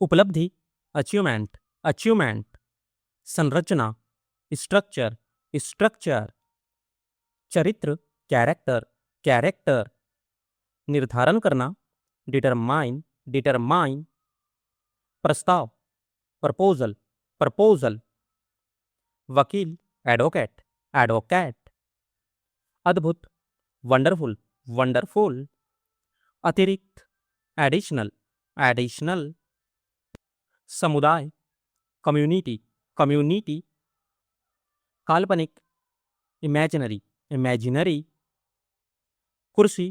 उपलब्धि, achievement, achievement, संरचना, structure, structure, चरित्र, कैरेक्टर, कैरेक्टर, निर्धारण करना, डिटरमाइन, डिटरमाइन, प्रस्ताव, प्रपोजल, प्रपोजल, वकील, एडवोकेट, एडवोकेट, अद्भुत, वंडरफुल, वंडरफुल, अतिरिक्त, एडिशनल, एडिशनल, समुदाय, कम्युनिटी, कम्युनिटी, काल्पनिक, इमेजिनरी, इमेजिनरी, कुर्सी,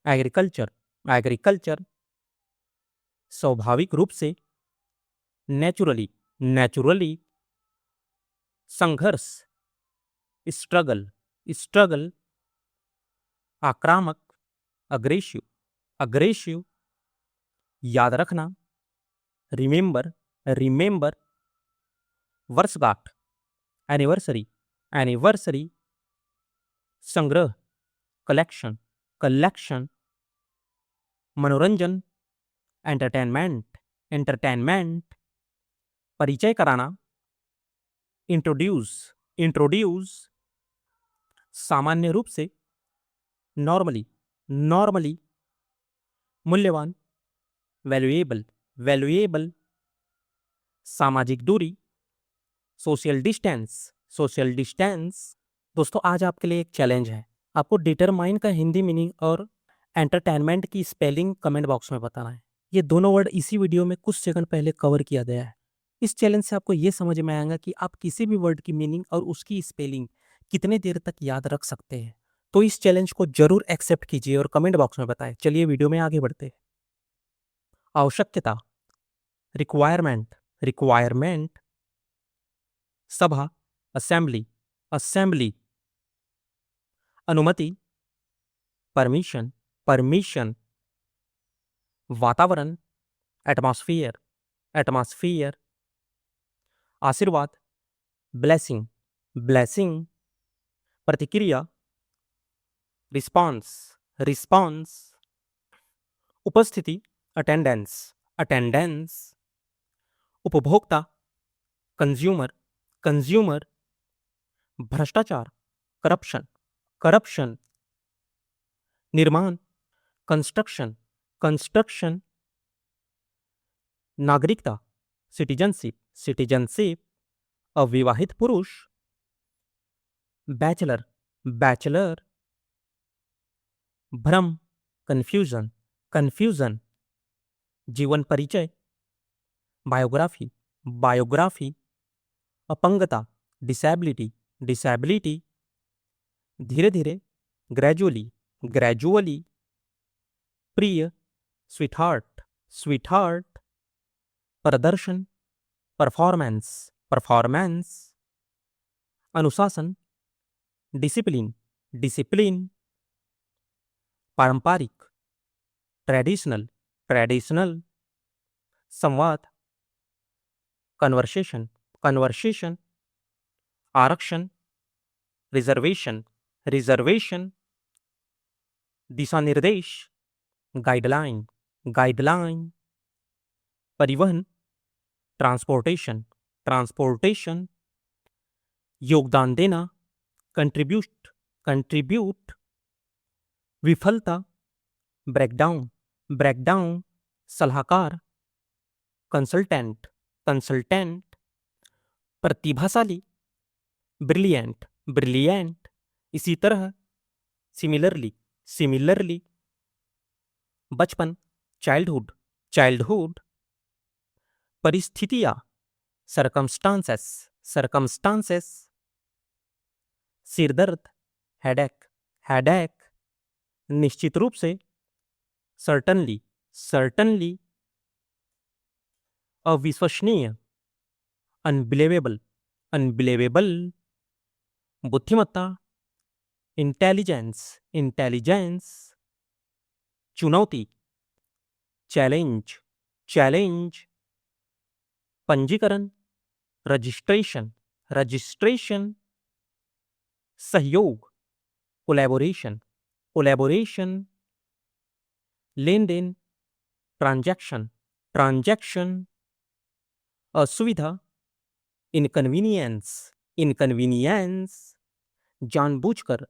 एग्रीकल्चर, एग्रीकल्चर, स्वाभाविक रूप से, नेचुरली, नेचुरली, संघर्ष, स्ट्रगल, स्ट्रगल, आक्रामक, अग्रेसिव, अग्रेसिव, याद रखना, रिमेंबर, रिमेंबर, वर्षगांठ, एनिवर्सरी, एनिवर्सरी, संग्रह, कलेक्शन, कलेक्शन, मनोरंजन, एंटरटेनमेंट, एंटरटेनमेंट, परिचय कराना, इंट्रोड्यूस, इंट्रोड्यूस, सामान्य रूप से, नॉर्मली, नॉर्मली, मूल्यवान, वैल्यूएबल, वैल्यूएबल, सामाजिक दूरी, सोशल डिस्टेंस, सोशल डिस्टेंस। दोस्तों आज आपके लिए एक चैलेंज है, आपको डिटरमाइन का हिंदी मीनिंग और एंटरटेनमेंट की स्पेलिंग कमेंट बॉक्स में बताना है। ये दोनों वर्ड इसी वीडियो में कुछ सेकंड पहले कवर किया गया है। इस चैलेंज से आपको ये समझ में आएगा कि आप किसी भी वर्ड की मीनिंग और उसकी स्पेलिंग कितने देर तक याद रख सकते हैं। तो इस चैलेंज को जरूर एक्सेप्ट कीजिए और कमेंट बॉक्स में बताएं। चलिए वीडियो में आगे बढ़ते हैं। आवश्यकता, रिक्वायरमेंट, रिक्वायरमेंट, सभा, असेंबली, असेंबली, अनुमति, परमिशन, परमिशन, वातावरण, एटमॉस्फेयर, एटमॉस्फेयर, आशीर्वाद, ब्लेसिंग, ब्लेसिंग, प्रतिक्रिया, रिस्पॉन्स, रिस्पॉन्स, उपस्थिति, अटेंडेंस, अटेंडेंस, उपभोक्ता, कंज्यूमर, कंज्यूमर, भ्रष्टाचार, करप्शन, करप्शन, निर्माण, कंस्ट्रक्शन, कंस्ट्रक्शन, नागरिकता, सिटीजनशिप, सिटीजनशिप, अविवाहित पुरुष, बैचलर, बैचलर, भ्रम, कंफ्यूजन, कंफ्यूजन, जीवन परिचय, बायोग्राफी, बायोग्राफी, अपंगता, डिसैबिलिटी, डिसैबिलिटी, धीरे धीरे, ग्रेजुअली, ग्रेजुअली, प्रिय, स्वीटहार्ट, स्वीटहार्ट, प्रदर्शन, परफॉर्मेंस, परफॉर्मेंस, अनुशासन, डिसिप्लिन, डिसिप्लिन, पारंपरिक, ट्रेडिशनल, ट्रेडिशनल, संवाद, कन्वर्सेशन, कन्वर्सेशन, आरक्षण, रिजर्वेशन, रिजर्वेशन, दिशा निर्देश, गाइडलाइन, गाइडलाइन, परिवहन, ट्रांसपोर्टेशन, ट्रांसपोर्टेशन, योगदान देना, कंट्रीब्यूट, कंट्रीब्यूट, विफलता, ब्रेकडाउन, ब्रेकडाउन, सलाहकार, कंसल्टेंट, कंसल्टेंट, प्रतिभाशाली, ब्रिलियंट, ब्रिलियंट, इसी तरह, सिमिलरली, सिमिलरली, बचपन, चाइल्डहुड, चाइल्डहुड, परिस्थितियां, सरकमस्टांसेस, सरकमस्टांसेस, सिरदर्द, हेडेक, हेडेक, निश्चित रूप से, सर्टनली, सर्टनली, अविश्वसनीय, अनबिलीवेबल, अनबिलीवेबल, बुद्धिमत्ता, इंटेलिजेंस, इंटेलिजेंस, चुनौती, चैलेंज, चैलेंज, पंजीकरण, रजिस्ट्रेशन, रजिस्ट्रेशन, सहयोग, कोलैबोरेशन, कोलैबोरेशन, लेन देन, ट्रांजैक्शन, ट्रांजैक्शन, असुविधा, इनकन्वीनियंस, इनकन्वीनियंस, जानबूझकर,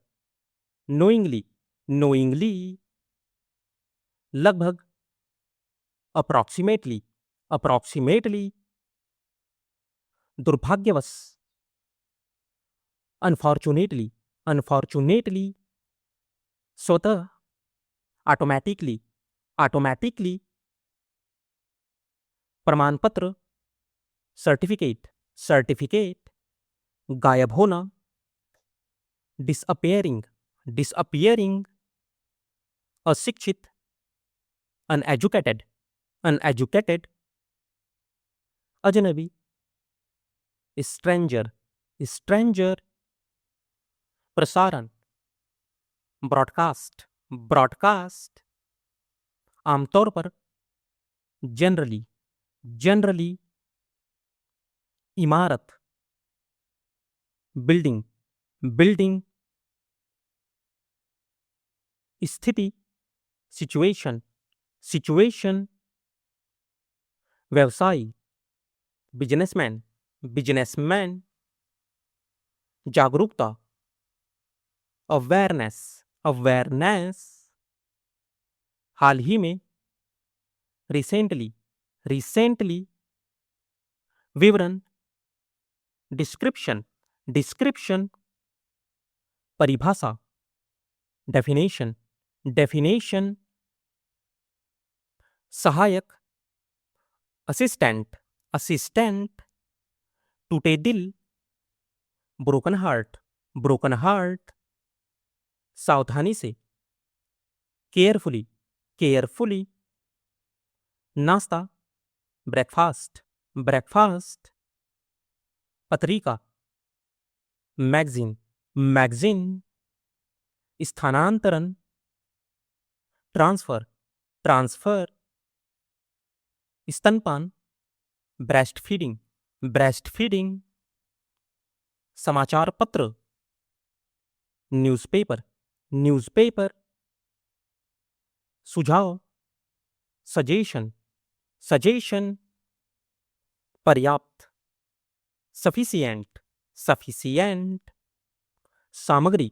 नोइंगली, नोइंगली, लगभग, अप्रॉक्सीमेटली, अप्रॉक्सीमेटली, दुर्भाग्यवश, अनफॉर्चुनेटली, अनफॉर्चुनेटली, स्वतः, ऑटोमैटिकली, ऑटोमैटिकली, प्रमाण पत्र, सर्टिफिकेट, सर्टिफिकेट, गायब होना, डिसअपियरिंग, डिसअपियरिंग, अशिक्षित, अनएजुकेटेड, अनएजुकेटेड, अजनबी, स्ट्रेंजर, स्ट्रेंजर, प्रसारण, ब्रॉडकास्ट, ब्रॉडकास्ट, आमतौर पर, जनरली, जनरली, इमारत, बिल्डिंग, बिल्डिंग, स्थिति, सिचुएशन, सिचुएशन, व्यवसायी, बिजनेसमैन, बिजनेसमैन, जागरूकता, अवेयरनेस, अवेयरनेस, हाल ही में, रिसेंटली, रिसेंटली, विवरण, डिस्क्रिप्शन, डिस्क्रिप्शन, परिभाषा, डेफिनेशन, डेफिनेशन, सहायक, असिस्टेंट, असिस्टेंट, टूटे दिल, ब्रोकन हार्ट, ब्रोकन हार्ट, सावधानी से, केयरफुली, केयरफुली, नाश्ता, ब्रेकफास्ट, ब्रेकफास्ट, पत्रिका, मैगजीन, मैगजीन, स्थानांतरण, ट्रांसफर, ट्रांसफर, स्तनपान, ब्रेस्ट फीडिंग, ब्रेस्ट फीडिंग, समाचार पत्र, न्यूज़पेपर, न्यूज़पेपर, सुझाव, सजेशन, सजेशन, पर्याप्त, सफिशिएंट, सफिशिएंट, सामग्री,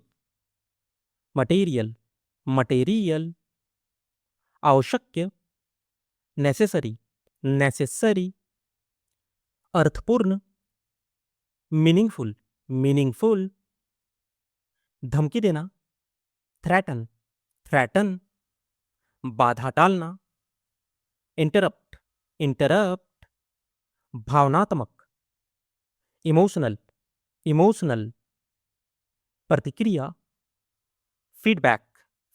मटेरियल, मटेरियल, आवश्यक, नेसेसरी, नेसेसरी, अर्थपूर्ण, मीनिंगफुल, मीनिंगफुल, धमकी देना, थ्रेटन, थ्रेटन, बाधा टालना, इंटरप्ट, इंटरप्ट, भावनात्मक, इमोशनल, इमोशनल, प्रतिक्रिया, फीडबैक,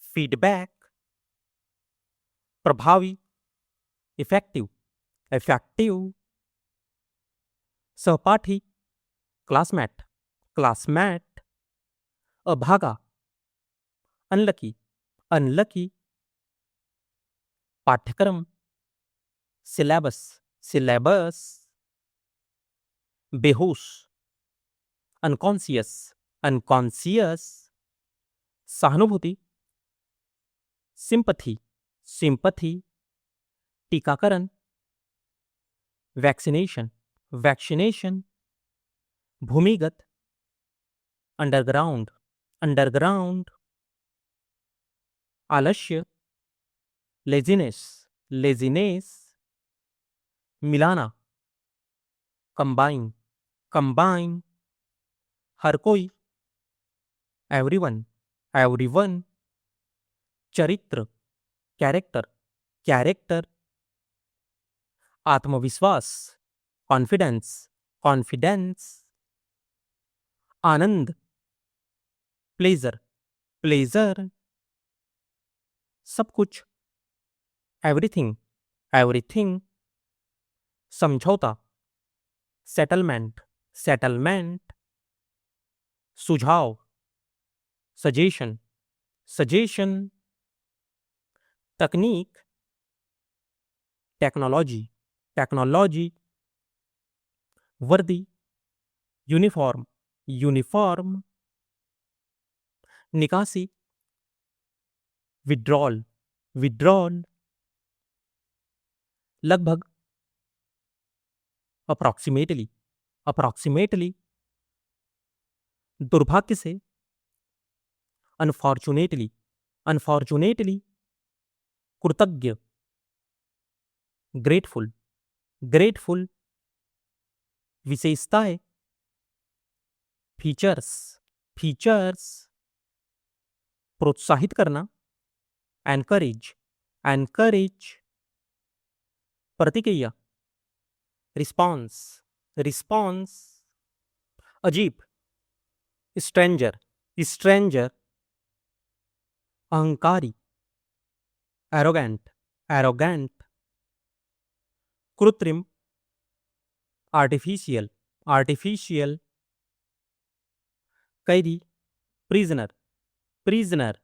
फीडबैक, प्रभावी, इफेक्टिव, इफेक्टिव, सहपाठी, क्लासमेट, क्लासमेट, अभागा, अनलकी, अनलकी, पाठ्यक्रम, सिलेबस, सिलेबस, बेहोश, अनकॉन्शियस, अनकॉन्शियस, सहानुभूति, सिंपथी, सिंपथी, टीकाकरण, वैक्सीनेशन, वैक्सीनेशन, भूमिगत, अंडरग्राउंड, अंडरग्राउंड, आलस्य, लेजीनेस, लेजीनेस, मिलाना, कंबाइन, कंबाइन, हर कोई, एवरीवन, एवरीवन, चरित्र, कैरेक्टर, कैरेक्टर, आत्मविश्वास, कॉन्फिडेंस, कॉन्फिडेंस, आनंद, प्लेजर, प्लेजर, सब कुछ, एवरीथिंग, एवरीथिंग, समझौता, सेटलमेंट, सेटलमेंट, सुझाव, सजेशन, सजेशन, तकनीक, टेक्नोलॉजी, टेक्नोलॉजी, वर्दी, यूनिफॉर्म, यूनिफॉर्म, निकासी, विड्रॉल, विड्रॉल, लगभग, अप्रॉक्सीमेटली, अप्रॉक्सीमेटली, दुर्भाग्य से, अनफॉर्चुनेटली, अनफॉर्चुनेटली, कृतज्ञ, ग्रेटफुल, ग्रेटफुल, विशेषताएं, फीचर्स, फीचर्स, प्रोत्साहित करना, एनकरेज, एनकरेज, प्रतिक्रिया, रिस्पॉन्स, रिस्पॉन्स, अजीब, स्ट्रेंजर, स्ट्रेंजर, अहंकारी, एरोगेंट, एरोगेंट, कृत्रिम, आर्टिफिशियल, आर्टिफिशियल, कैदी, प्रिजनर, प्रिजनर,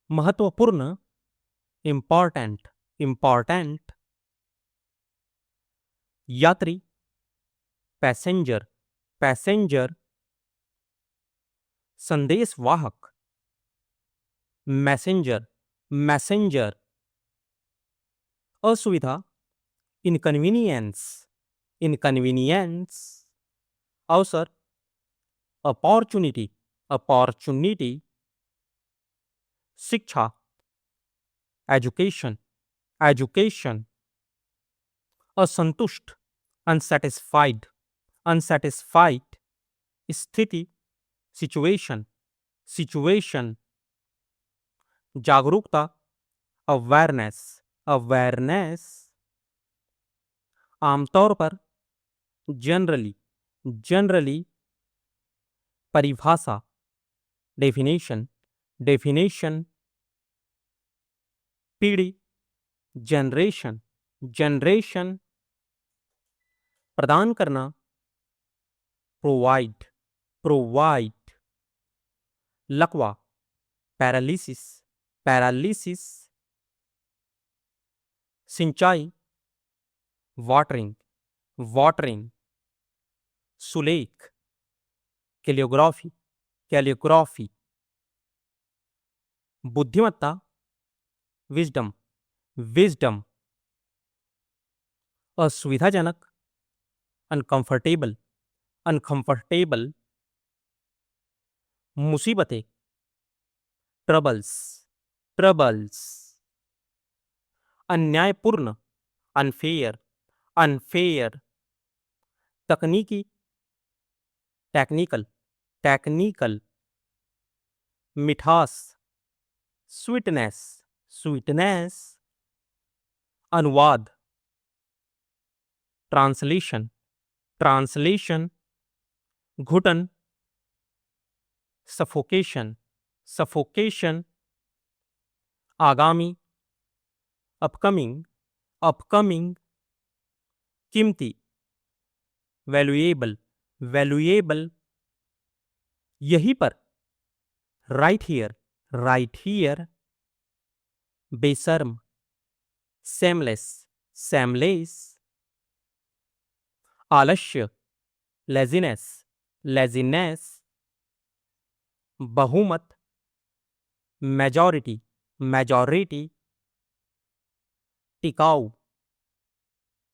महत्वपूर्ण, इंपॉर्टेंट, इंपॉर्टेंट, यात्री, पैसेंजर, पैसेंजर, संदेशवाहक, मैसेंजर, मैसेंजर, असुविधा, इनकन्वीनियंस, इनकन्वीनियंस, अवसर, अपॉर्चुनिटी, अपॉर्चुनिटी, शिक्षा, एजुकेशन, एजुकेशन, असंतुष्ट, अनसेटिस्फाइड, अनसेटिस्फाइड, स्थिति, सिचुएशन, सिचुएशन, जागरूकता, अवेयरनेस, अवेयरनेस, आमतौर पर, जनरली, जनरली, परिभाषा, डेफिनेशन, डेफिनेशन, पीढ़ी, जनरेशन, जनरेशन, प्रदान करना, प्रोवाइड, प्रोवाइड, लकवा, पैरालिसिस, पैरालिसिस, सिंचाई, वाटरिंग, वाटरिंग, सुलेख, कैलियोग्राफी, कैलियोग्राफी, बुद्धिमत्ता, विजडम, विजडम, असुविधाजनक, अनकंफर्टेबल, अनकंफर्टेबल, मुसीबतें, ट्रबल्स, ट्रबल्स, अन्यायपूर्ण, अनफेयर, अनफेयर, तकनीकी, टेक्निकल, टेक्निकल, मिठास, स्वीटनेस, स्वीटनेस, अनुवाद, ट्रांसलेशन, ट्रांसलेशन, घुटन, सफोकेशन, सफोकेशन, आगामी, अपकमिंग, अपकमिंग, कीमती, वैल्यूएबल, वैल्यूएबल, यहीं पर, राइट हियर, राइट हियर, बेशर्म, सेमलेस, सेमलेस, आलस्य, लेजीनेस, लेजीनेस, बहुमत, मेजॉरिटी, मेजॉरिटी, टिकाऊ,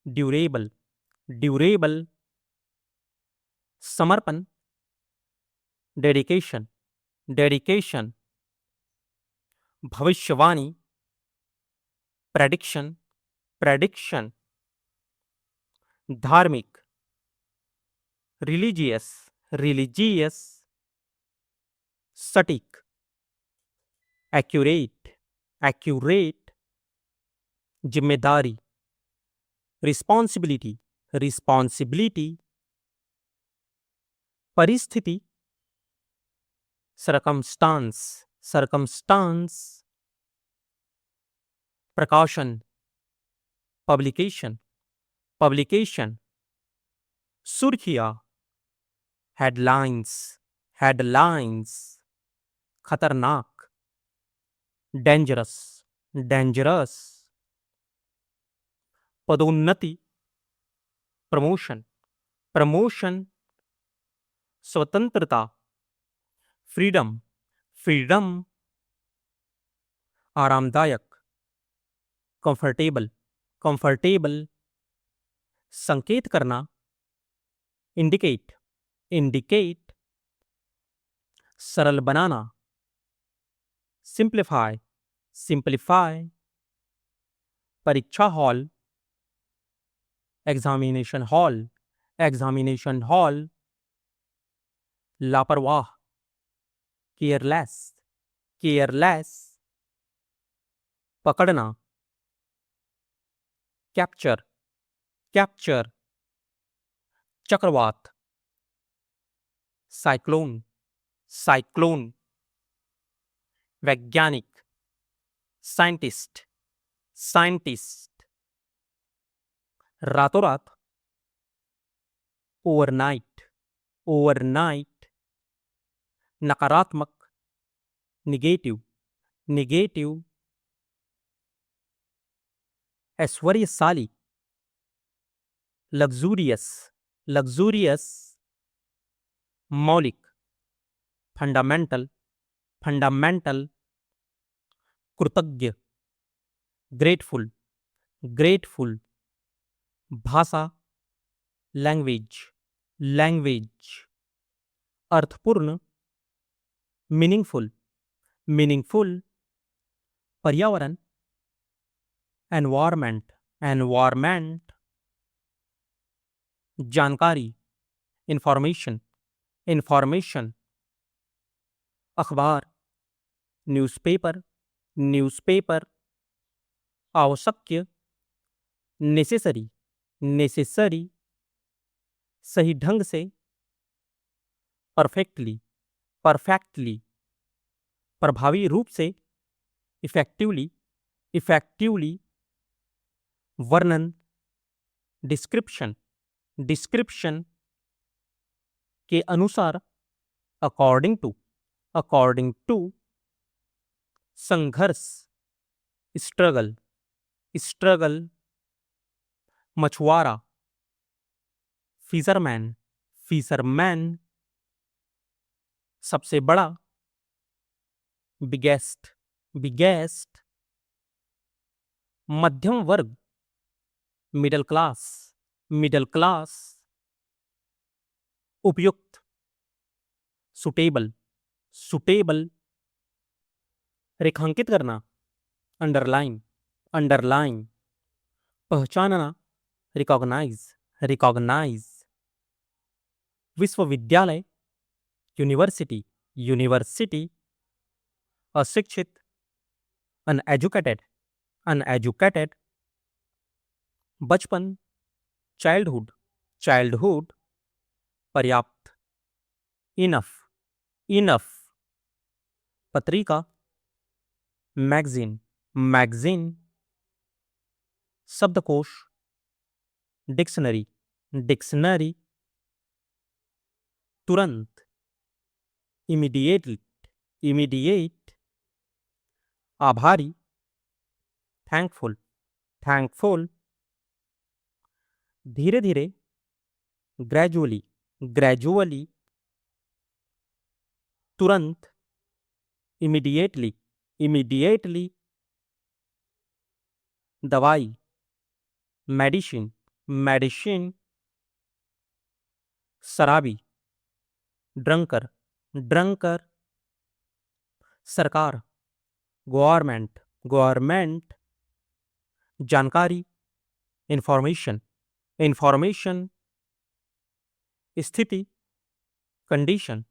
ड्यूरेबल, ड्यूरेबल, समर्पण, डेडिकेशन, डेडिकेशन, भविष्यवाणी, प्रेडिक्शन, प्रेडिक्शन, धार्मिक, रिलीजियस, रिलीजियस, सटीक, एक्यूरेट, एक्यूरेट, जिम्मेदारी, रिस्पॉन्सिबिलिटी, रिस्पॉन्सिबिलिटी, परिस्थिति, सरकमस्टांस, सरकमस्टांस, प्रकाशन, पब्लिकेशन, पब्लिकेशन, सुर्खियां, हेडलाइंस, हेडलाइंस, खतरनाक, डेंजरस, डेंजरस, पदोन्नति, प्रमोशन, प्रमोशन, स्वतंत्रता, फ्रीडम, फ्रीडम, आरामदायक, कंफर्टेबल, कंफर्टेबल, संकेत करना, इंडिकेट, इंडिकेट, सरल बनाना, सिंप्लीफाई, सिंप्लीफाई, परीक्षा hall, examination hall, examination hall, लापरवाह, केयरलेस, केयरलेस, पकड़ना, कैप्चर, कैप्चर, चक्रवात, साइक्लोन, साइक्लोन, वैज्ञानिक, साइंटिस्ट, साइंटिस्ट, रातों रात, ओवरनाइट, ओवरनाइट, नकारात्मक, निगेटिव, निगेटिव, ऐश्वर्यशाली, लग्जूरियस, लग्जूरियस, मौलिक, फंडामेंटल, फंडामेंटल, कृतज्ञ, ग्रेटफुल, ग्रेटफुल, भाषा, लैंग्वेज, लैंग्वेज, अर्थपूर्ण, मीनिंगफुल, मीनिंगफुल, पर्यावरण, एनवायरमेंट, एनवायरमेंट, जानकारी, इंफॉर्मेशन, इंफॉर्मेशन, अखबार, न्यूज़पेपर, न्यूज़पेपर, आवश्यक, नेसेसरी, नेसेसरी, सही ढंग से, परफेक्टली, परफेक्टली, प्रभावी रूप से, इफेक्टिवली, इफेक्टिवली, वर्णन, डिस्क्रिप्शन, डिस्क्रिप्शन, के अनुसार, अकॉर्डिंग टू, अकॉर्डिंग टू, संघर्ष, स्ट्रगल, स्ट्रगल, मछुआरा, फिशरमैन, फिशरमैन, सबसे बड़ा, बिगेस्ट, बिगेस्ट, मध्यम वर्ग, मिडिल क्लास, मिडिल क्लास, उपयुक्त, सुटेबल, सुटेबल, रेखांकित करना, अंडरलाइन, अंडरलाइन, पहचानना, रिकॉग्नाइज, रिकॉग्नाइज, विश्वविद्यालय, यूनिवर्सिटी, यूनिवर्सिटी, अशिक्षित, अनएजुकेटेड, अनएजुकेटेड, बचपन, चाइल्डहुड, चाइल्डहुड, पर्याप्त, इनफ, इनफ, पत्रिका, मैगजीन, मैगजीन, शब्दकोश, डिक्शनरी, डिक्शनरी, तुरंत, इमीडिएटली, इमीडिएट, आभारी, थैंकफुल, थैंकफुल, धीरे धीरे, ग्रेजुअली, ग्रेजुअली, तुरंत, इमीडिएटली, इमीडिएटली, दवाई, मेडिसिन, मेडिसिन, शराबी, ड्रंकर, ड्रंकर, सरकार, गवर्नमेंट, गवर्नमेंट, जानकारी, इंफॉर्मेशन, इंफॉर्मेशन, स्थिति, कंडीशन,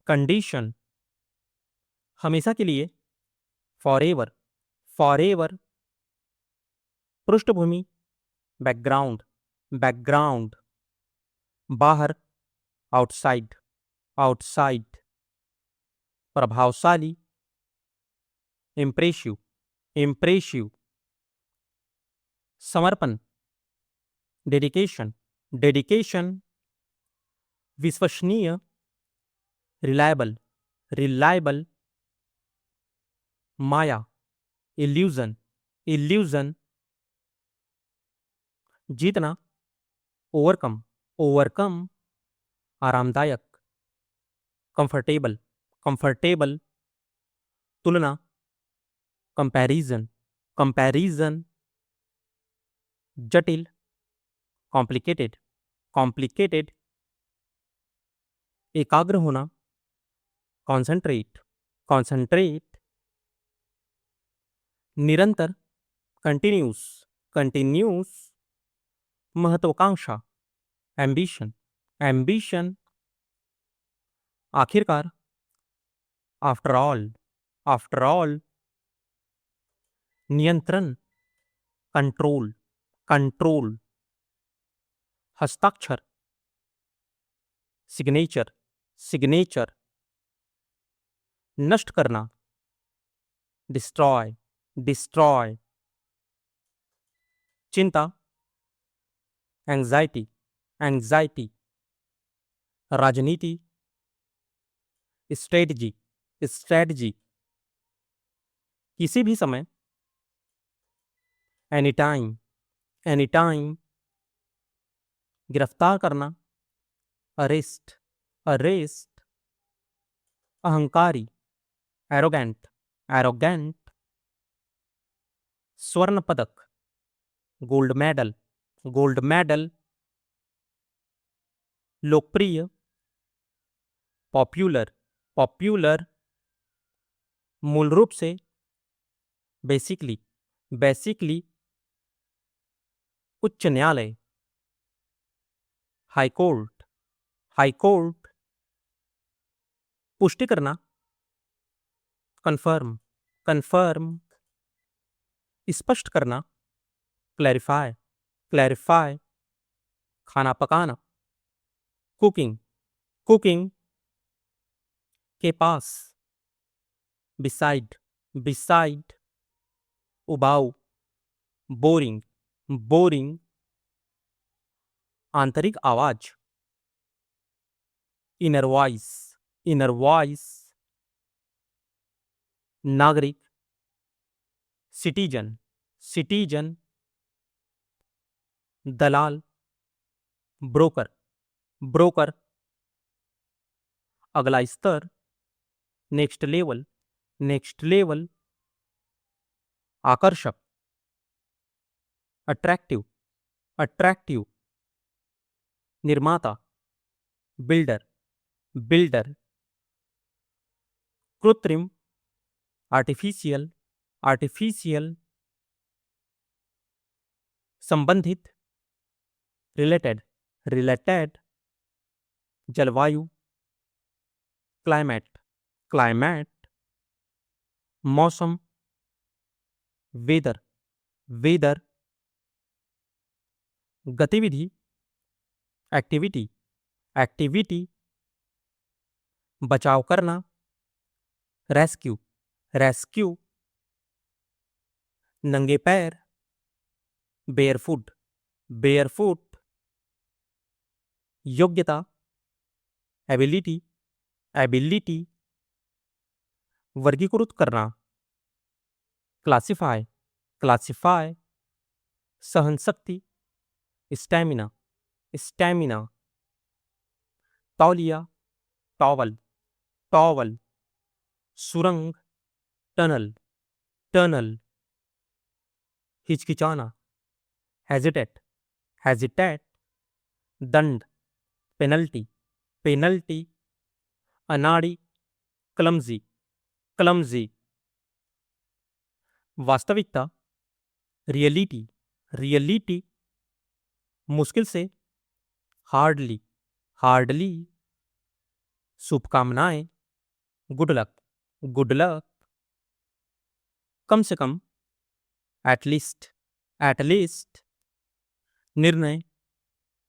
कंडीशन, हमेशा के लिए, फॉरएवर, फॉरएवर, पृष्ठभूमि, बैकग्राउंड, बैकग्राउंड, बाहर, आउटसाइड, आउटसाइड, प्रभावशाली, इम्प्रेसिव, इम्प्रेसिव, समर्पण, डेडिकेशन, डेडिकेशन, विश्वसनीय, रिलायबल, रिलायबल, माया, इल्यूजन, इल्यूजन, जीतना, ओवरकम, ओवरकम, आरामदायक, कंफर्टेबल, कंफर्टेबल, तुलना, कंपैरिजन, कंपैरिजन, जटिल, कॉम्प्लिकेटेड, कॉम्प्लिकेटेड। एकाग्र होना, कॉन्सेंट्रेट, कॉन्सेंट्रेट। निरंतर, कंटिन्यूस, कंटिन्यूस। महत्वाकांक्षा, एम्बिशन, एम्बिशन। आखिरकार, आफ्टर ऑल, आफ्टर ऑल। नियंत्रण, कंट्रोल, कंट्रोल। हस्ताक्षर, सिग्नेचर, सिग्नेचर। नष्ट करना, डिस्ट्रॉय, डिस्ट्रॉय। चिंता, एंजाइटी, एंजाइटी। राजनीति, स्ट्रेटजी, स्ट्रेटजी। किसी भी समय, एनी टाइम, एनी टाइम। गिरफ्तार करना, अरेस्ट, अरेस्ट। अहंकारी, एरोगेंट, एरोगेंट। स्वर्ण पदक, गोल्ड मेडल, गोल्ड मेडल। लोकप्रिय, पॉपुलर, पॉपुलर। मूल रूप से, बेसिकली, बेसिकली। उच्च न्यायालय, हाई कोर्ट, हाई कोर्ट। पुष्टि करना, कंफर्म, कंफर्म। स्पष्ट करना, क्लैरिफाई, क्लैरिफाई। खाना पकाना, कुकिंग, कुकिंग। के पास, बिसाइड, बिसाइड। उबाऊ, बोरिंग, बोरिंग। आंतरिक आवाज, इनर वॉइस, इनर वॉइस। नागरिक, सिटीजन, सिटीजन। दलाल, ब्रोकर, ब्रोकर। अगला स्तर, नेक्स्ट लेवल, नेक्स्ट लेवल। आकर्षक, अट्रैक्टिव, अट्रैक्टिव। निर्माता, बिल्डर, बिल्डर। कृत्रिम, आर्टिफिशियल, आर्टिफिशियल। संबंधित, रिलेटेड, रिलेटेड। जलवायु, क्लाइमेट, क्लाइमेट। मौसम, वेदर, वेदर। गतिविधि, एक्टिविटी, एक्टिविटी। बचाव करना, रेस्क्यू, रेस्क्यू। नंगे पैर, बेयरफुट, बेयरफुट। योग्यता, एबिलिटी, एबिलिटी। वर्गीकृत करना, क्लासिफाई, क्लासिफाई। सहनशक्ति, स्टैमिना, स्टैमिना। तौलिया, टॉवल, टॉवल। सुरंग, टनल, टनल। हिचकिचाना, हेजिटेट, हेजिटेट। दंड, पेनल्टी, पेनल्टी। अनाड़ी, क्लमजी, क्लमजी। वास्तविकता, रियलिटी, रियलिटी। मुश्किल से, हार्डली, हार्डली। शुभकामनाएं, गुड लक, गुड लक। कम से कम, एटलीस्ट, एटलीस्ट। निर्णय,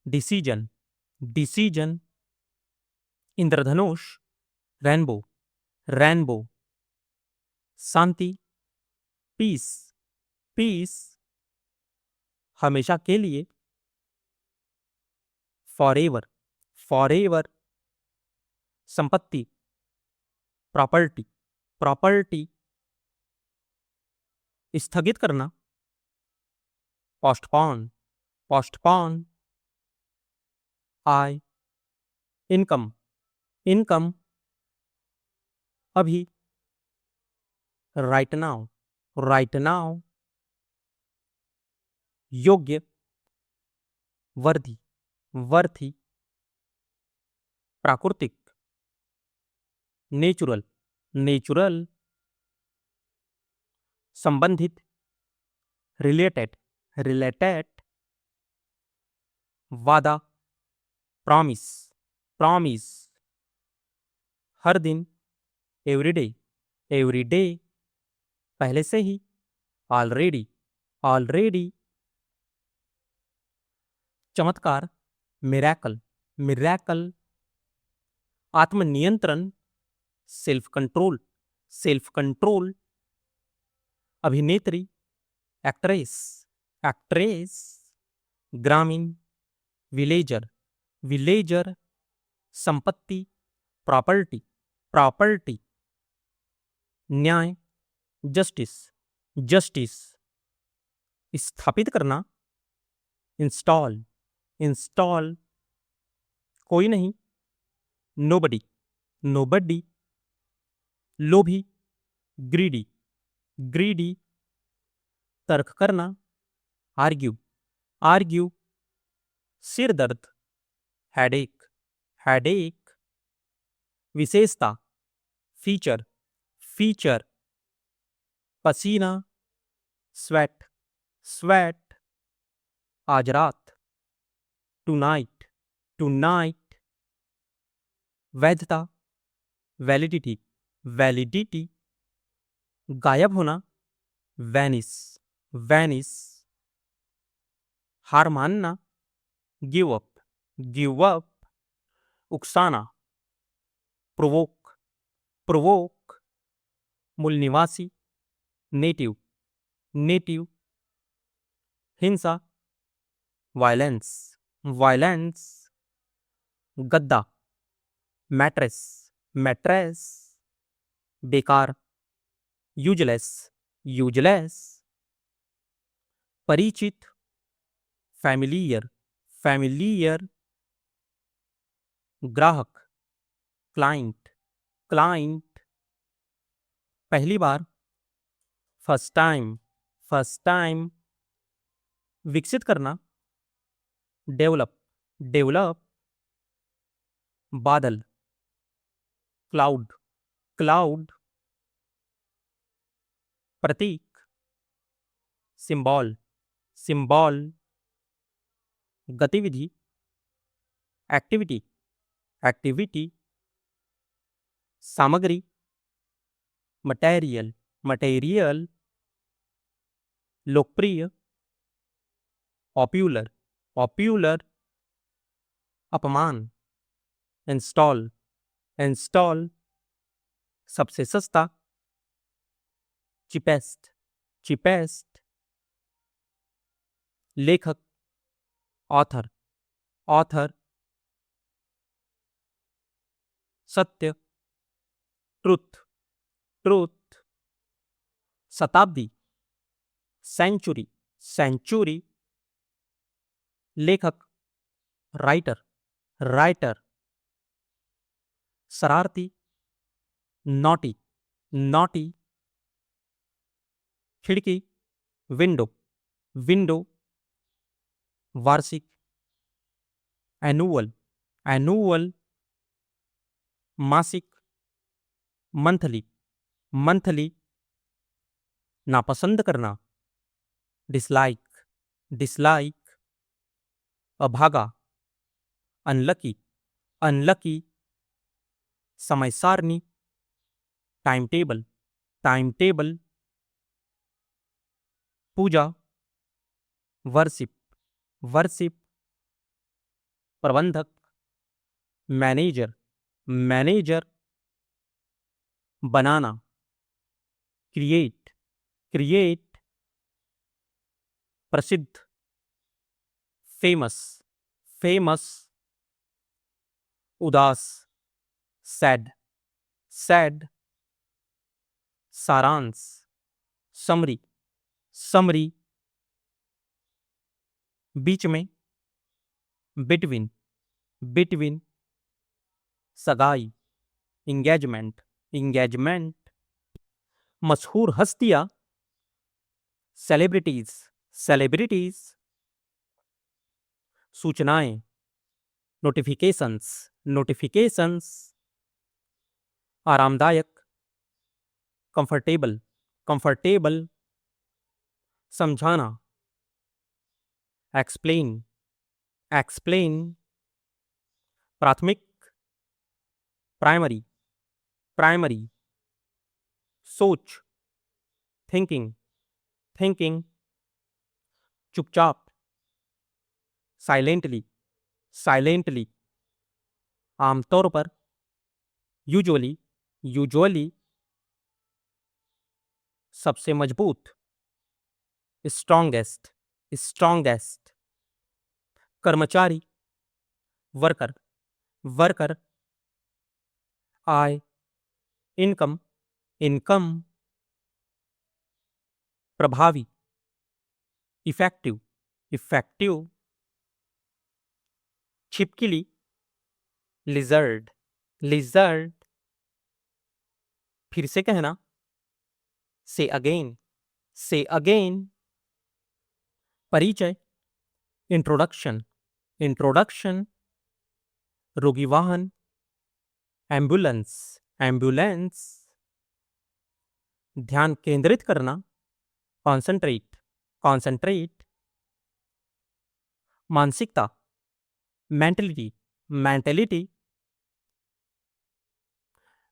डिसीजन, डिसीजन। इंद्रधनुष, रेनबो, रेनबो। शांति, पीस, पीस। हमेशा के लिए, फॉरएवर, फॉरएवर। संपत्ति, प्रॉपर्टी, प्रॉपर्टी। स्थगित करना, पोस्टपोन, पोस्टपोन। आय, इनकम, इनकम। अभी, राइट नाउ, राइट नाउ। योग्य, वर्दी, वर्थी, प्राकृतिक, नेचुरल, नेचुरल, संबंधित, रिलेटेड, रिलेटेड, वादा, प्रॉमिस, प्रॉमिस, हर दिन, एवरीडे, एवरीडे, पहले से ही, ऑलरेडी, ऑलरेडी, चमत्कार, मिरेकल, मिरेकल, आत्मनियंत्रण, सेल्फ कंट्रोल, सेल्फ कंट्रोल, अभिनेत्री, एक्ट्रेस, एक्ट्रेस, ग्रामीण, विलेजर, विलेजर, संपत्ति, प्रॉपर्टी, प्रॉपर्टी, न्याय, जस्टिस, जस्टिस, स्थापित करना, इंस्टॉल, इंस्टॉल, कोई नहीं, नोबडी, नोबडी, लोभी, ग्रीडी, ग्रीडी, तर्क करना, आर्ग्यू, आर्ग्यू, सिर दर्द, हेडेक, हेडेक, विशेषता, फीचर, फीचर, पसीना, स्वेट, स्वेट, आज रात, टुनाइट, टुनाइट, वैधता, वैलिडिटी, वैलिडिटी, गायब होना, वैनिस, वैनिस, हार मानना, give up, give up, उकसाना, provoke, provoke, मूल निवासी, नेटिव, नेटिव, हिंसा, वायलेंस, वायलेंस, गद्दा, मैट्रेस, मैट्रेस, बेकार, यूजलेस, यूजलेस, परिचित, फैमिलियर, फैमिलियर, ग्राहक, क्लाइंट, क्लाइंट, पहली बार, फर्स्ट टाइम, फर्स्ट टाइम, विकसित करना, डेवलप, डेवलप, बादल, क्लाउड, क्लाउड, प्रतीक, सिंबल, सिंबल, गतिविधि, एक्टिविटी, एक्टिविटी, सामग्री, मटेरियल, मटेरियल, लोकप्रिय, पॉपुलर, पॉपुलर, अपमान, इंस्टॉल, इंस्टॉल, सबसे सस्ता, चिपेस्ट, चिपेस्ट, लेखक, ऑथर, ऑथर, सत्य, ट्रुथ, ट्रुथ, शताब्दी, सेंचुरी, सेंचुरी, लेखक, राइटर, राइटर, शरारती, नॉटी, नॉटी, खिड़की, विंडो, विंडो, वार्षिक, एनुअल, एनुअल, मासिक, मंथली, मंथली, नापसंद करना, डिसलाइक, डिसलाइक, अभागा, अनलकी, अनलकी, समय सारणी, टाइम टेबल, टाइम टेबल, पूजा, वर्शिप, वर्शिप, प्रबंधक, मैनेजर, मैनेजर, बनाना, क्रिएट, क्रिएट, प्रसिद्ध, फेमस, फेमस, उदास, सैड, सैड, सारांश, समरी, समरी, बीच में, बिटवीन, बिटवीन, सगाई, इंगेजमेंट, इंगेजमेंट, मशहूर हस्तियां, सेलिब्रिटीज, सेलिब्रिटीज, सूचनाएं, नोटिफिकेशंस, नोटिफिकेशंस, आरामदायक, कंफर्टेबल, कंफर्टेबल, समझाना, एक्सप्लेन, एक्सप्लेन, प्राथमिक, प्राइमरी, प्राइमरी, सोच, थिंकिंग, थिंकिंग, चुपचाप, साइलेंटली, साइलेंटली, आमतौर पर, यूजुअली, यूजुअली, सबसे मजबूत, स्ट्रॉन्गेस्ट, स्ट्रॉन्गेस्ट, कर्मचारी, वर्कर, वर्कर, आय, इनकम, इनकम, प्रभावी, इफेक्टिव, इफेक्टिव, छिपकली, लिजर्ड, लिजर्ड, फिर से कहना, से अगेन, से अगेन, परिचय, इंट्रोडक्शन, इंट्रोडक्शन, रोगी वाहन, एम्बुलेंस, एम्बुलेंस, ध्यान केंद्रित करना, कॉन्सेंट्रेट, कॉन्सेंट्रेट, मानसिकता, मेंटलिटी, मेंटलिटी,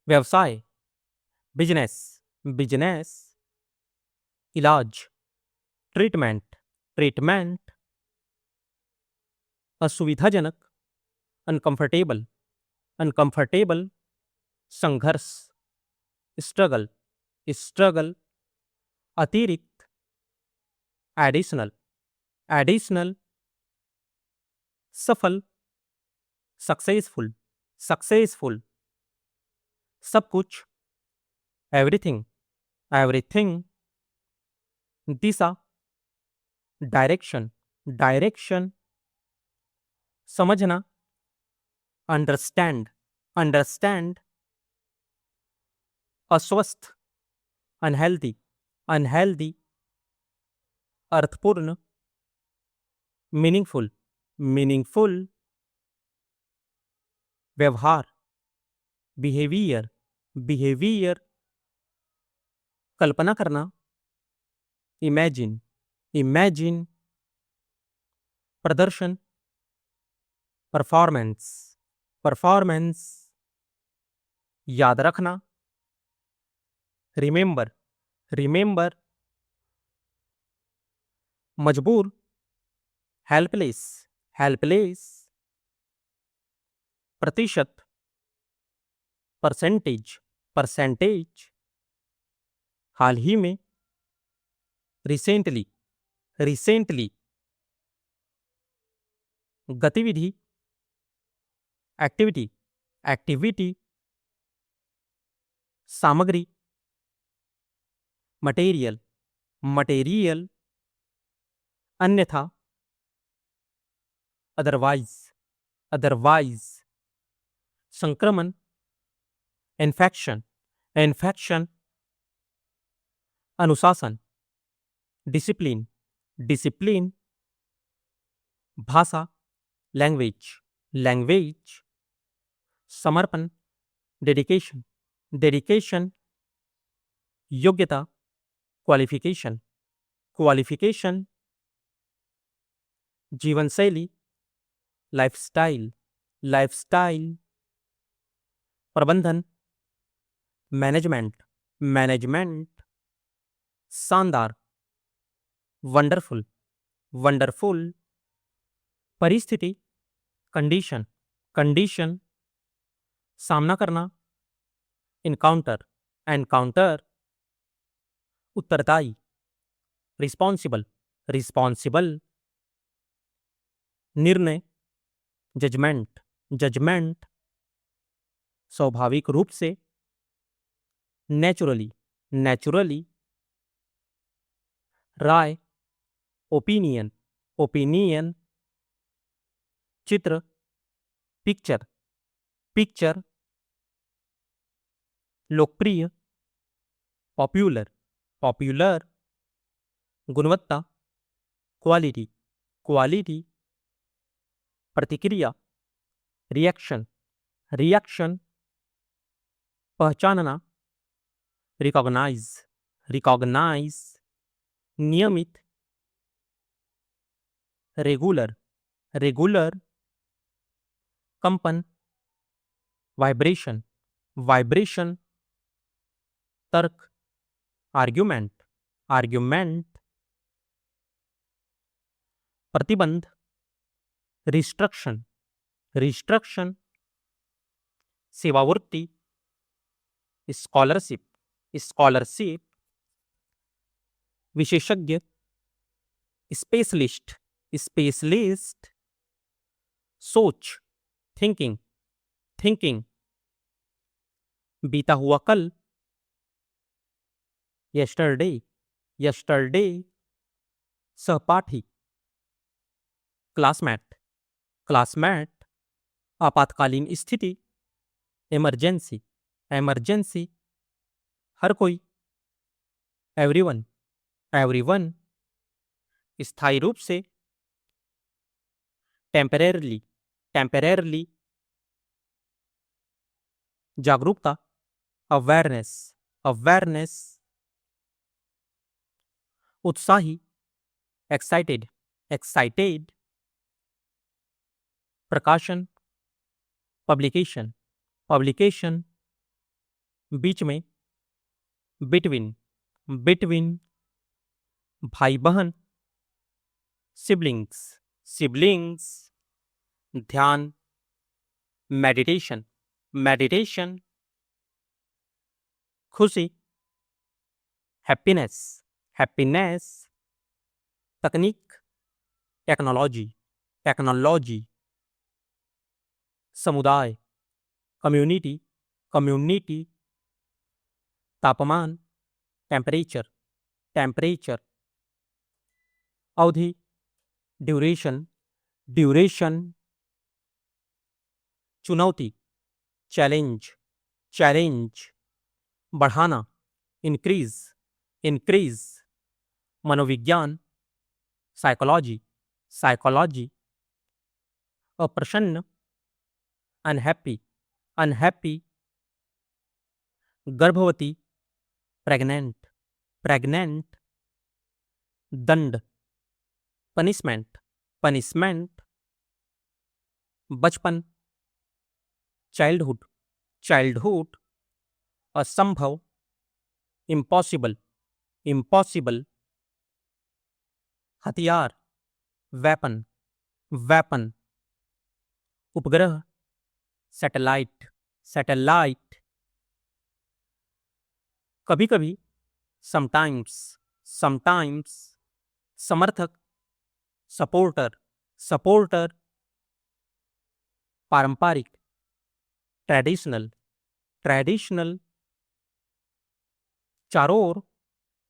व्यवसाय, बिजनेस, बिजनेस, इलाज, ट्रीटमेंट, ट्रीटमेंट, असुविधाजनक, अनकंफर्टेबल, अनकंफर्टेबल, संघर्ष, स्ट्रगल, स्ट्रगल, अतिरिक्त, एडिशनल, एडिशनल, सफल, सक्सेसफुल, सक्सेसफुल, सब कुछ, एवरीथिंग, एवरीथिंग, दिशा, डायरेक्शन, डायरेक्शन, समझना, अंडरस्टैंड, अंडरस्टैंड, अस्वस्थ, अनहेल्दी, अनहेल्दी, अर्थपूर्ण, मीनिंगफुल, मीनिंगफुल, व्यवहार, बिहेवियर, बिहेवियर, कल्पना करना, इमेजिन, इमेजिन, प्रदर्शन, परफॉर्मेंस, परफॉर्मेंस, याद रखना, रिमेंबर, रिमेंबर, मजबूर, हेल्पलेस, हेल्पलेस, प्रतिशत, परसेंटेज, परसेंटेज, हाल ही में, रिसेंटली, रिसेंटली, गतिविधि, एक्टिविटी, एक्टिविटी, सामग्री, मटेरियल, मटेरियल, अन्यथा, अदरवाइज, अदरवाइज, संक्रमण, इन्फेक्शन, इन्फेक्शन, अनुशासन, डिसिप्लिन, डिसिप्लिन, भाषा, लैंग्वेज, लैंग्वेज, समर्पण, डेडिकेशन, डेडिकेशन, योग्यता, क्वालिफिकेशन, क्वालिफिकेशन, जीवन शैली, लाइफस्टाइल, लाइफस्टाइल, प्रबंधन, मैनेजमेंट, मैनेजमेंट, शानदार, वंडरफुल, वंडरफुल, परिस्थिति, कंडीशन, कंडीशन, सामना करना, इनकाउंटर, एनकाउंटर, उत्तरदायी, रिस्पॉन्सिबल, रिस्पॉन्सिबल, निर्णय, जजमेंट, जजमेंट, स्वाभाविक रूप से, नेचुरली, नेचुरली, राय, ओपिनियन, ओपिनियन, चित्र, पिक्चर, पिक्चर, लोकप्रिय, पॉपुलर, पॉपुलर, गुणवत्ता, क्वालिटी, क्वालिटी, प्रतिक्रिया, रिएक्शन, रिएक्शन, पहचानना, रिकॉग्नाइज, रिकॉग्नाइज, नियमित, रेगुलर, रेगुलर, कंपन, वाइब्रेशन, वाइब्रेशन, तर्क, आर्ग्यूमेंट, आर्ग्यूमेंट, प्रतिबंध, रिस्ट्रक्शन, रिस्ट्रक्शन, सेवावृत्ति, स्कॉलरशिप, स्कॉलरशिप, विशेषज्ञ, स्पेशलिस्ट, स्पेशलिस्ट, सोच, थिंकिंग, थिंकिंग, बीता हुआ कल, यस्टरडे, यस्टरडे, सहपाठी, क्लासमेट, क्लासमेट, आपातकालीन स्थिति, इमरजेंसी, इमरजेंसी, हर कोई, एवरीवन, एवरीवन, स्थायी रूप से, टेम्परेरली, टेम्परेरली, जागरूकता, अवेयरनेस, अवेयरनेस, उत्साही, एक्साइटेड, एक्साइटेड, प्रकाशन, पब्लिकेशन, पब्लिकेशन, बीच में, बिटवीन, बिटवीन, भाई बहन, सिबलिंग्स, सिबलिंग्स, ध्यान, मेडिटेशन, मेडिटेशन, खुशी, हैप्पीनेस, हैप्पीनेस, तकनीक, टेक्नोलॉजी, टेक्नोलॉजी, समुदाय, कम्युनिटी, कम्युनिटी, तापमान, टेम्परेचर, टेम्परेचर, अवधि, ड्यूरेशन, ड्यूरेशन, चुनौती, चैलेंज, चैलेंज, बढ़ाना, इंक्रीज, इंक्रीज, मनोविज्ञान, साइकोलॉजी, साइकोलॉजी, अप्रसन्न, अनहैप्पी, अनहैप्पी, गर्भवती, प्रेग्नेंट, प्रेग्नेंट, दंड, पनिशमेंट, पनिशमेंट, बचपन, चाइल्डहुड, चाइल्डहुड, असंभव, इम्पॉसिबल, इम्पॉसिबल, हथियार, वेपन, वेपन, उपग्रह, सैटेलाइट, सैटेलाइट, कभी कभी, समटाइम्स, समटाइम्स, समर्थक, सपोर्टर, सपोर्टर, पारंपरिक, ट्रेडिशनल, ट्रेडिशनल, चारों ओर,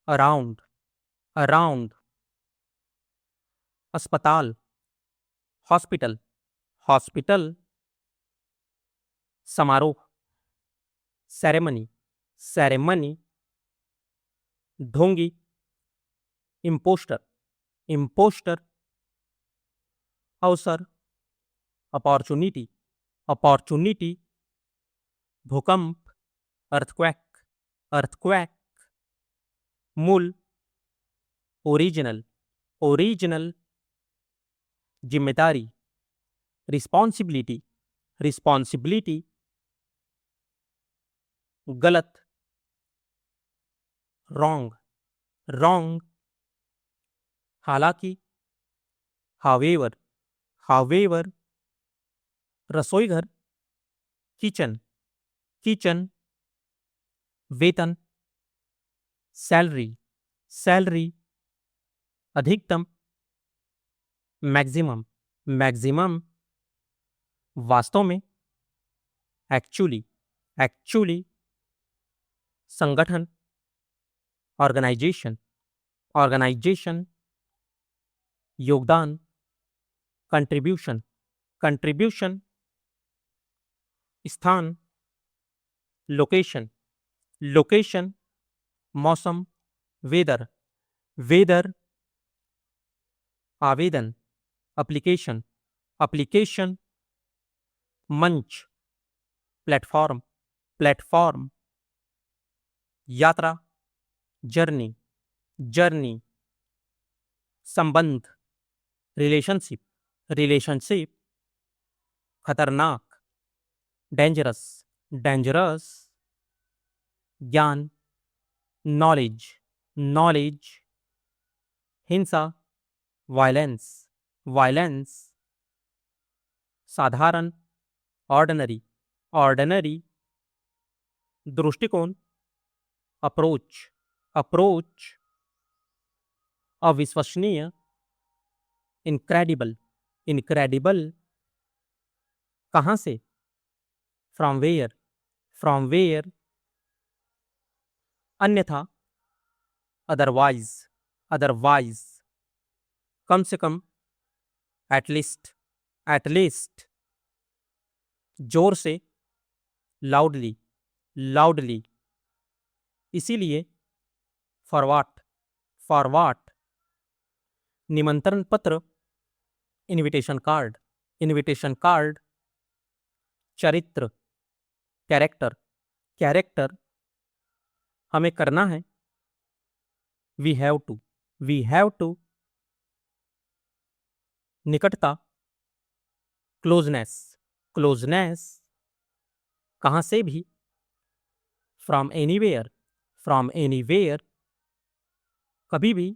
अराउंड, अराउंड, अस्पताल, हॉस्पिटल, हॉस्पिटल, समारोह, सेरेमनी, सेरेमनी, ढोंगी, इम्पोस्टर, इम्पोस्टर, अवसर, अपॉर्चुनिटी, अपॉर्चुनिटी, भूकंप, अर्थक्वैक, अर्थक्वैक, मूल, ओरिजिनल, ओरिजिनल, जिम्मेदारी, रिस्पॉन्सिबिलिटी, रिस्पॉन्सिबिलिटी, गलत, रॉन्ग, रॉन्ग, हालांकि, हावेवर, हावेवर, रसोईघर, किचन, किचन, वेतन, सैलरी, सैलरी, अधिकतम, मैक्सिमम, मैक्सिमम, वास्तव में, एक्चुअली, एक्चुअली, संगठन, ऑर्गेनाइजेशन, ऑर्गेनाइजेशन, योगदान, कंट्रीब्यूशन, कंट्रीब्यूशन, स्थान, लोकेशन, लोकेशन, मौसम, वेदर, वेदर, आवेदन, एप्लीकेशन, application, मंच, प्लेटफॉर्म, प्लेटफॉर्म, यात्रा, जर्नी, जर्नी, संबंध, रिलेशनशिप, रिलेशनशिप, खतरनाक, डेंजरस, डेंजरस, ज्ञान, नॉलेज, नॉलेज, हिंसा, वायलेंस, वायलेंस, साधारण, ऑर्डिनरी, ऑर्डिनरी, दृष्टिकोण, अप्रोच, अप्रोच, अविश्वसनीय, इनक्रेडिबल, इनक्रेडिबल, कहाँ से, फ्रॉम वेयर, फ्रॉम वेयर, अन्यथा, अदरवाइज, अदरवाइज, कम से कम, एटलीस्ट, एटलीस्ट, जोर से, लाउडली, लाउडली, इसीलिए, फॉरवाट, फॉरवाट, निमंत्रण पत्र, इनविटेशन कार्ड, इनविटेशन कार्ड, चरित्र, कैरेक्टर, कैरेक्टर, हमें करना है, we have to, we have to, निकटता, क्लोजनेस, क्लोजनेस, कहाँ से भी, फ्रॉम एनीवेयर, फ्रॉम एनीवेयर, कभी भी,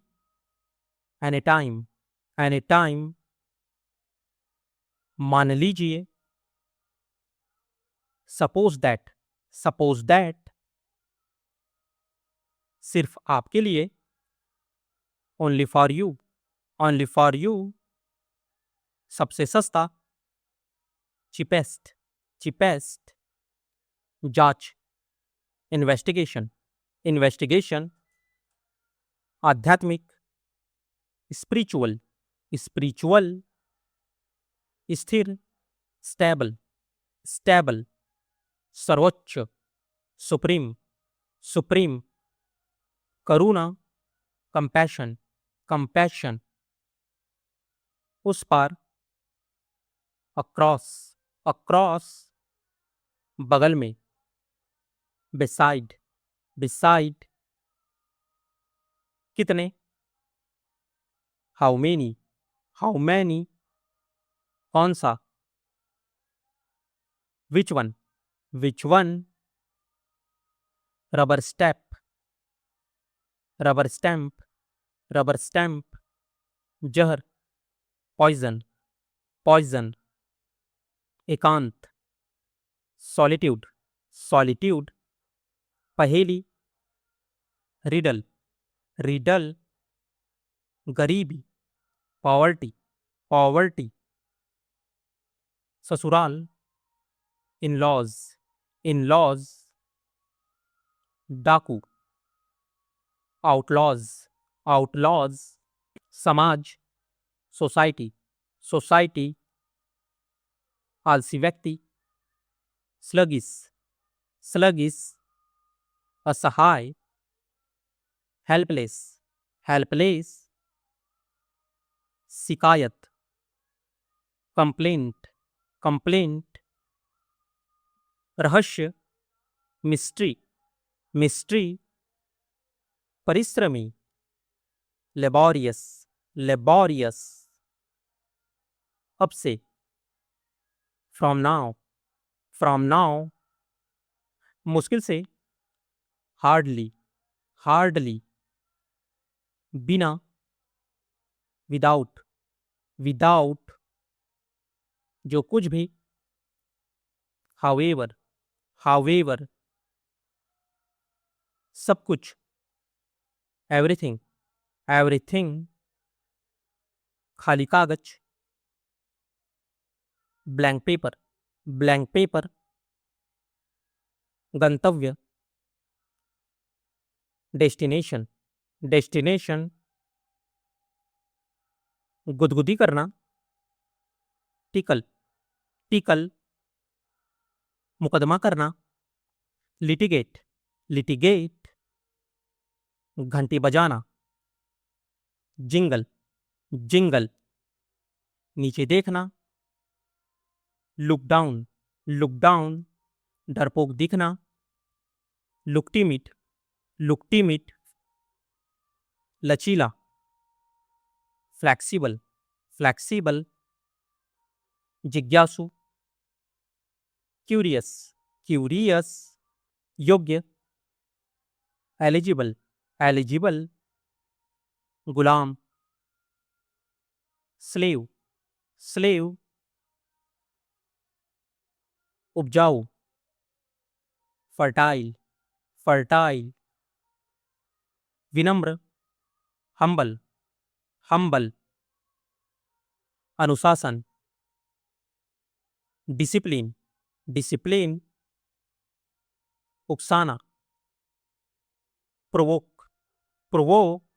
एनी टाइम, एनी टाइम, मान लीजिए, सपोज दैट, सपोज दैट, सिर्फ आपके लिए, only for you, only for you, सबसे सस्ता, चिपेस्ट, चिपेस्ट, जांच, इन्वेस्टिगेशन, इन्वेस्टिगेशन, आध्यात्मिक, स्पिरिचुअल, स्पिरिचुअल, स्थिर, स्टेबल, स्टेबल, सर्वोच्च, सुप्रीम, सुप्रीम, करुणा, कंपैशन, कंपैशन, उस पार, अक्रॉस, अक्रॉस, बगल में, बिसाइड, बिसाइड, कितने, हाउ मेनी, हाउ मैनी, कौन सा, which one, which one, rubber step, rubber stamp, rubber stamp, जहर, पॉइजन, पॉइजन, एकांत, सॉलिट्यूड, सॉलिट्यूड, पहेली, रिडल, रिडल, गरीबी, पॉवर्टी, पॉवर्टी, ससुराल, इन-लॉज, इन-लॉज, डाकू, आउटलॉज, आउटलॉज, समाज, सोसाइटी, सोसाइटी, आलसी व्यक्ति, स्लगिस, स्लगिस, असहाय, हेल्पलेस, हेल्पलेस, शिकायत, कंप्लेंट, कंप्लेंट, रहस्य, मिस्ट्री, मिस्ट्री, परिश्रमी, लेबोरियस, लेबोरियस, अब से, फ्रॉम नाउ, फ्रॉम नाउ, मुश्किल से, हार्डली, हार्डली, बिना, विदाउट, विदाउट, जो कुछ भी, हाउएवर, हाउएवर, सब कुछ, एवरीथिंग, एवरीथिंग, खाली कागज, ब्लैंक पेपर, ब्लैंक पेपर, गंतव्य, डेस्टिनेशन, डेस्टिनेशन, गुदगुदी करना, टिकल, टिकल, मुकदमा करना, लिटिगेट, लिटिगेट, घंटी बजाना, जिंगल, जिंगल, नीचे देखना, लुक डाउन, डरपोक दिखना, लुक टिमिड, लचीला, फ्लैक्सीबल, जिज्ञासु, क्यूरियस, योग्य, एलिजिबल, गुलाम, स्लेव, उपजाऊ, फर्टाइल, विनम्र, हम्बल, अनुशासन, डिसिप्लिन, उकसाना, प्रोवोक,